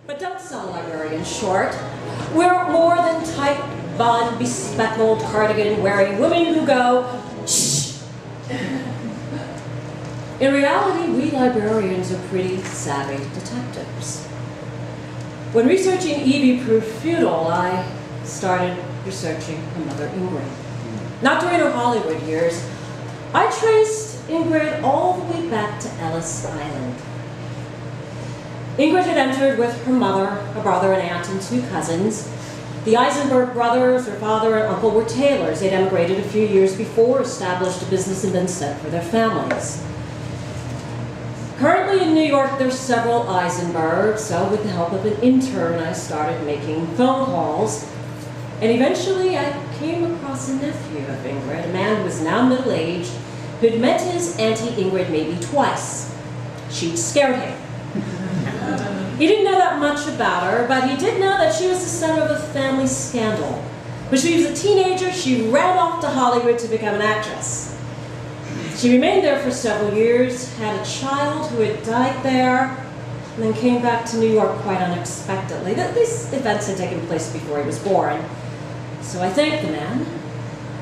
But don't sell librarians short. We're more than tight bun, bespeckled, cardigan-wearing women who go, shh. In reality, we librarians are pretty savvy detectives. When researching Evie proved futile, I started researching her mother, Ingrid. Not during her Hollywood years. I traced Ingrid all the way back to Ellis Island. Ingrid had entered with her mother, a brother, an aunt, and 2 cousins. The Eisenberg brothers, her father and uncle, were tailors. They'd emigrated a few years before, established a business, and then sent for their families. Currently in New York, there's several Eisenbergs, so with the help of an intern, I started making phone calls. And eventually, I came across a nephew of Ingrid, a man who was now middle-aged, who'd met his Auntie Ingrid maybe twice. She'd scared him. He didn't know that much about her, but he did know that she was the center of a family scandal. When she was a teenager, she ran off to Hollywood to become an actress. She remained there for several years, had a child who had died there, and then came back to New York quite unexpectedly. These events had taken place before he was born. So I thanked the man,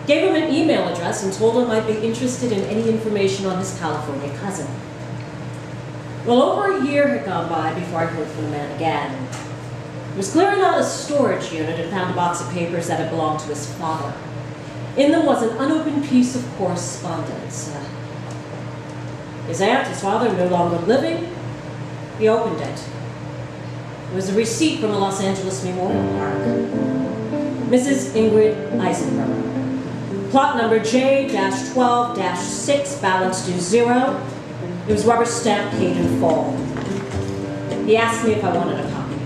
gave him an email address, and told him I'd be interested in any information on his California cousin. Well, over a year had gone by before I heard from the man again. He was clearing out a storage unit and found a box of papers that had belonged to his father. In them was an unopened piece of correspondence. His aunt, his father, no longer living. He opened it. It was a receipt from the Los Angeles Memorial Park. Mrs. Ingrid Eisenberg. Plot number J-12-6, balance due 0. It was rubber stamped, paid in full. He asked me if I wanted a copy.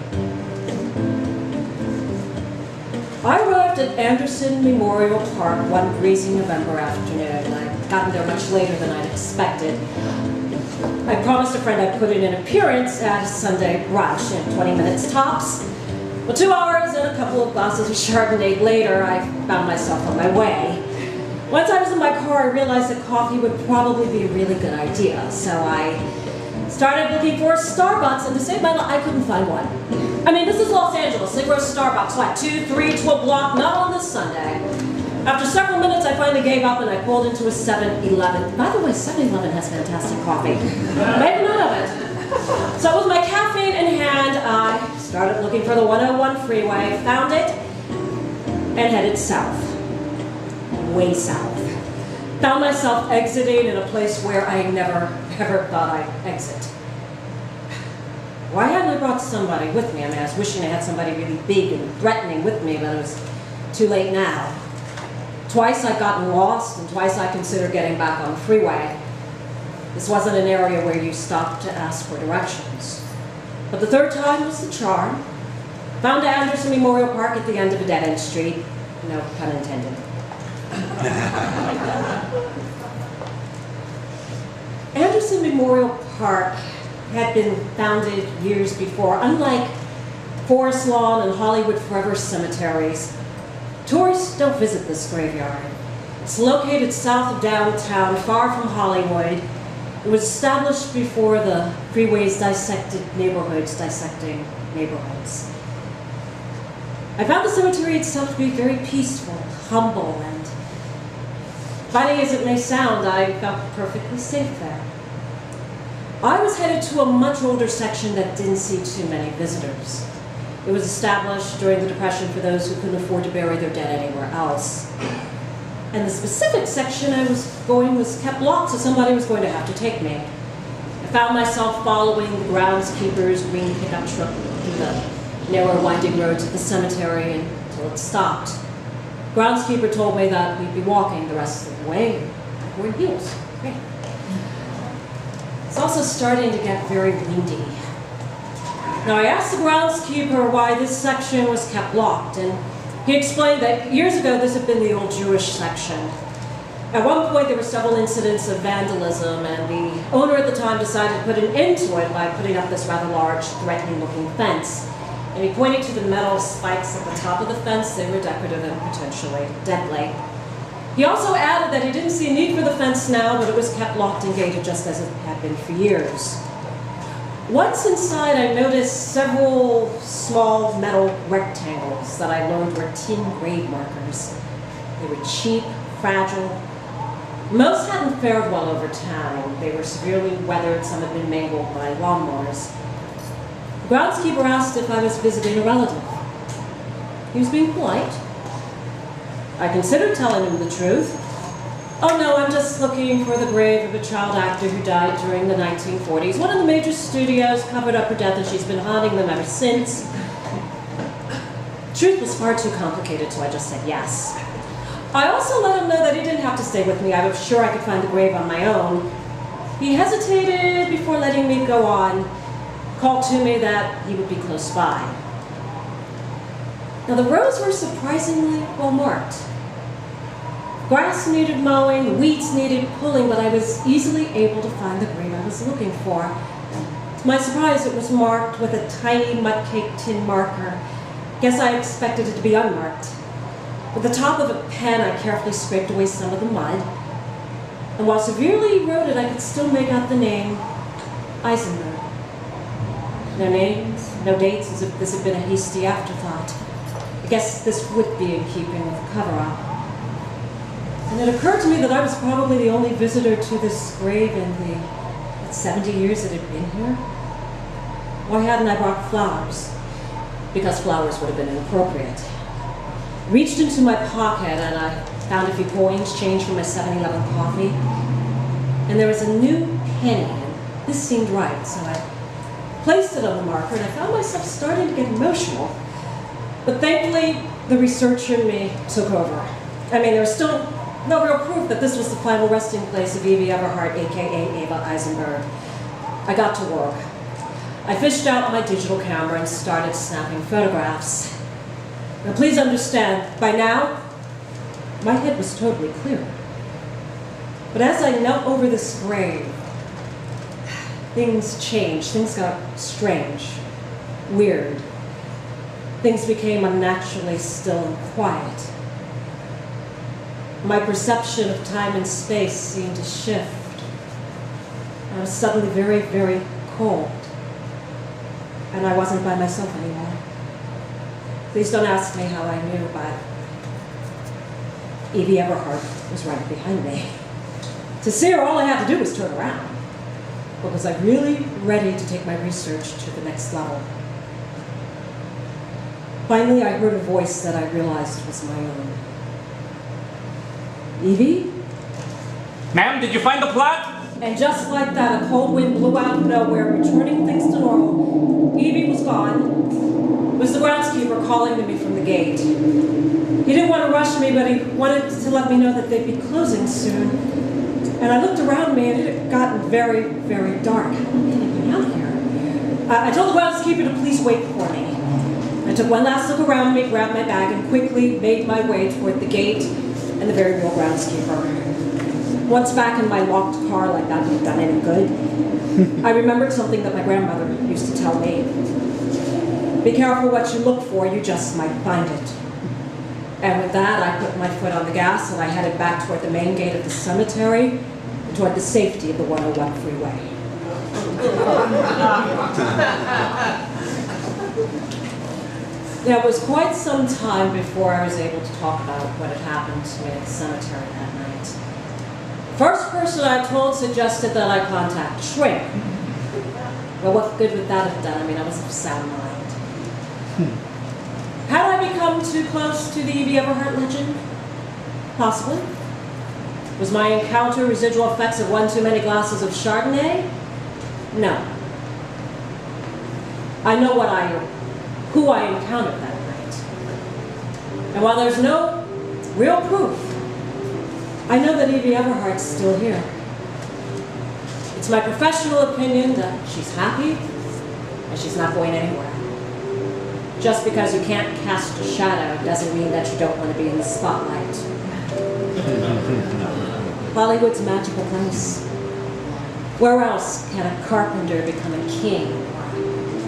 I arrived at Anderson Memorial Park one breezy November afternoon. I'd gotten there much later than I'd expected. I promised a friend I'd put in an appearance at a Sunday brunch in 20 minutes tops. Well, 2 hours and a couple of glasses of Chardonnay later, I found myself on my way. Once I was in my car, I realized that coffee would probably be a really good idea. So I started looking for a Starbucks, and to save my life, I couldn't find one. I mean, this is Los Angeles. They grow Starbucks, what, 2, 3 to a block? Not on this Sunday. After several minutes, I finally gave up, and I pulled into a 7-Eleven. By the way, 7-Eleven has fantastic coffee. Make a note of it. So with my caffeine in hand, I started looking for the 101 freeway, found it, and headed south. Way south. Found myself exiting in a place where I never, ever thought I'd exit. Why hadn't I brought somebody with me? I mean, I was wishing I had somebody really big and threatening with me, but it was too late now. Twice I'd gotten lost, and twice I considered getting back on the freeway. This wasn't an area where you stopped to ask for directions. But the third time was the charm. Found Anderson Memorial Park at the end of a dead-end street. No pun intended. Anderson Memorial Park had been founded years before. Unlike Forest Lawn and Hollywood Forever cemeteries, tourists don't visit this graveyard. It's located south of downtown, far from Hollywood. It was established before the freeways dissecting neighborhoods. I found the cemetery itself to be very peaceful, humble, and funny as it may sound, I felt perfectly safe there. I was headed to a much older section that didn't see too many visitors. It was established during the Depression for those who couldn't afford to bury their dead anywhere else. And the specific section I was going was kept locked, so somebody was going to have to take me. I found myself following the groundskeeper's green pickup truck through the narrow winding roads of the cemetery until it stopped. The groundskeeper told me that we'd be walking the rest of the way. I wore heels. Great. It's also starting to get very windy. Now, I asked the groundskeeper why this section was kept locked, and he explained that years ago this had been the old Jewish section. At one point there were several incidents of vandalism, and the owner at the time decided to put an end to it by putting up this rather large, threatening-looking fence. And he pointed to the metal spikes at the top of the fence. They were decorative and potentially deadly. He also added that he didn't see a need for the fence now, but it was kept locked and gated just as it had been for years. Once inside, I noticed several small metal rectangles that I learned were tin grave markers. They were cheap, fragile. Most hadn't fared well over time. They were severely weathered, some had been mangled by lawnmowers. The groundskeeper asked if I was visiting a relative. He was being polite. I considered telling him the truth. Oh no, I'm just looking for the grave of a child actor who died during the 1940s. One of the major studios covered up her death and she's been haunting them ever since. Truth was far too complicated, so I just said yes. I also let him know that he didn't have to stay with me. I was sure I could find the grave on my own. He hesitated before letting me go on, called to me that he would be close by. Now the rows were surprisingly well marked. Grass needed mowing, weeds needed pulling, but I was easily able to find the grave I was looking for. To my surprise, it was marked with a tiny mud-caked tin marker. Guess I expected it to be unmarked. With the top of a pen, I carefully scraped away some of the mud. And while severely eroded, I could still make out the name Eisenberg. No names, no dates, as if this had been a hasty afterthought. I guess this would be in keeping with the cover-up. And it occurred to me that I was probably the only visitor to this grave in the 70 years it had been here. Why hadn't I brought flowers? Because flowers would have been inappropriate. Reached into my pocket and I found a few coins, change from my 7-Eleven coffee. And there was a new penny, and this seemed right, so I placed it on the marker, and I found myself starting to get emotional. But thankfully, the researcher in me took over. I mean, there was still no real proof that this was the final resting place of Evie Everheart, aka Ava Eisenberg. I got to work. I fished out my digital camera and started snapping photographs. Now please understand, by now, my head was totally clear. But as I knelt over this grave, things changed. Things got strange, weird. Things became unnaturally still and quiet. My perception of time and space seemed to shift. I was suddenly very, very cold. And I wasn't by myself anymore. Please don't ask me how I knew, but Evie Everheart was right behind me. To see her, all I had to do was turn around. But was I really ready to take my research to the next level? Finally, I heard a voice that I realized was my own. Evie? Ma'am, did you find the plot? And just like that, a cold wind blew out of nowhere, returning things to normal. Evie was gone. It was the groundskeeper calling to me from the gate. He didn't want to rush me, but he wanted to let me know that they'd be closing soon. And I looked around me, and it had gotten very, very dark. How can I get out here? I told the groundskeeper to please wait for me. I took one last look around me, grabbed my bag, and quickly made my way toward the gate and the very real groundskeeper. Once back in my locked car, like that would have done any good, I remembered something that my grandmother used to tell me. Be careful what you look for, you just might find it. And with that, I put my foot on the gas and I headed back toward the main gate of the cemetery and toward the safety of the 101 freeway. Now, it was quite some time before I was able to talk about what had happened to me at the cemetery that night. The first person I told suggested that I contact Shrink. Well, what good would that have done? I mean, I was of sound mind. Had I become too close to the Evie Everheart legend? Possibly. Was my encounter residual effects of one too many glasses of Chardonnay? No. I know who I encountered that night. And while there's no real proof, I know that Evie Everhart's still here. It's my professional opinion that she's happy and she's not going anywhere. Just because you can't cast a shadow doesn't mean that you don't want to be in the spotlight. Hollywood's a magical place. Where else can a carpenter become a king,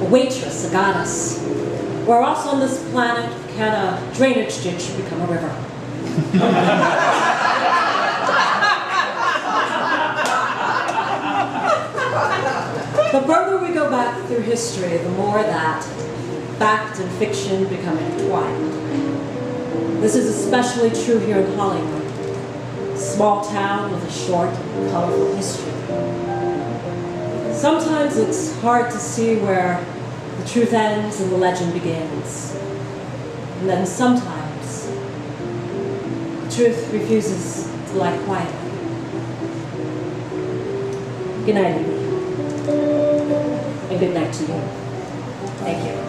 or a waitress, a goddess? Where else on this planet can a drainage ditch become a river? The further we go back history, the more that fact and fiction become entwined. This is especially true here in Hollywood, a small town with a short, colorful history. Sometimes it's hard to see where the truth ends and the legend begins. And then sometimes the truth refuses to lie quietly. Good night, Evie. And good night to you. Thank you.